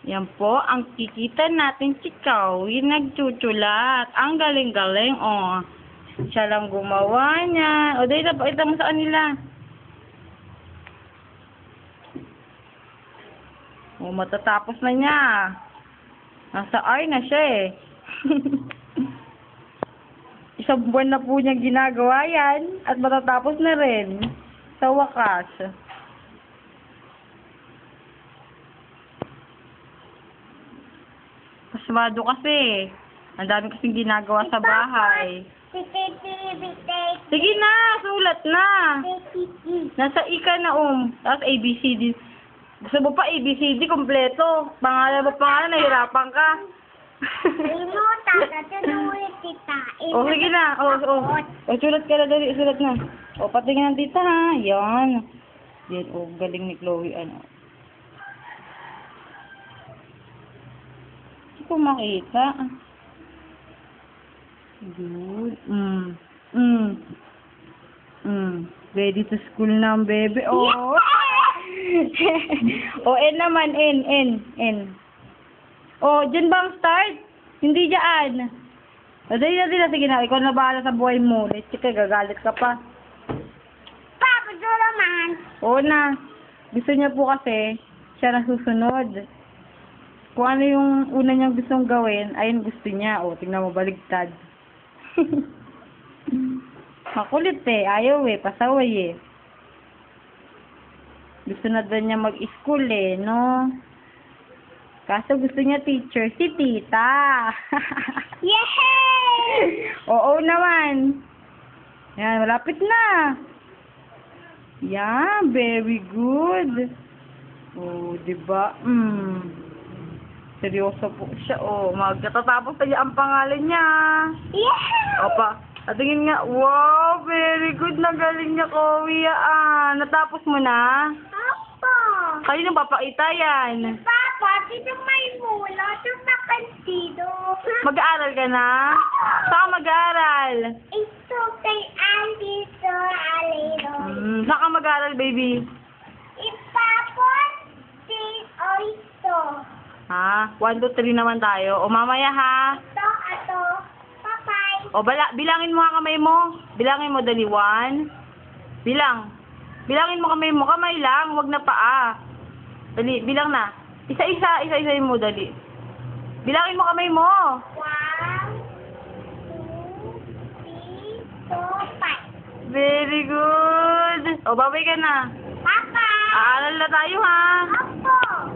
Yan po, ang kikita natin si Chloe nagchuchulat. Ang galing-galing, oh. Siya lang gumawa niya. O, dahil napakita mo sa kanila. O, matatapos na niya. Nasa R na siya eh. Isang buwan na po niya ginagawa yan. At matatapos na rin. Sa wakas. Pasmado kasi. Ang dami kasing ginagawa sa bahay. Sige na, sulat na. Nasa ika na Tapos ABCD. Gusto mo pa ABCD kompleto. Pangalan mo pangalan, nahirapan ka. O, sige na. O, sulat ka na dali. Sulat na. O, patingin ng tita ha. Yan. Yan, galing ni Chloe. Ano. Hindi ko makita. Good. Ready to school na ang bebe. Oh. O, N naman. N. O, dyan ba ang start? Hindi dyan. O, dali na. Sige na. Ikaw na bahala sa buhay mo. Chika, gagalit ka pa. Papa, naman. Oo na. Gusto niya po kasi, siya na susunod. Kung ano yung una niyang gustong gawin, ayun gusto niya. O, tingnan mo, baligtad. Makulit eh. Ayaw eh. Pasaway eh. Gusto na doon niya mag-school eh, no? Kaso gusto niya teacher, si tita. Yay! Oo naman. Yan, malapit na. Yan, very good. Oh, diba? Seryoso po siya. Oh, magkatatapos na niya ang pangalan niya. Yeah! Opa, tingin nga. Wow, very good. Nagaling niya, Chloe. Natapos mo na? Papa! Kanino papakita yan? Papa, dito may mula. Dito kantido. Mag-aaral ka na? Saan ka mag-aaral? Ito kay Auntie so Alero. Saan ka mag-aaral, baby? Ipapon si Oito. Ha? 1, 2, 3 naman tayo. O, mamaya ha? Ato. Bye-bye. O, bilangin mo ang kamay mo. Bilangin mo, dali. 1. Bilang. Bilangin mo kamay mo. Kamay lang. Huwag na paa. Dali, bilang na. Isa-isa. Isa-isahin mo, dali. Bilangin mo kamay mo. 1, 2, 3, 4, 5. Very good. O, babay ka na. Papa! Aaral na tayo ha. Opo!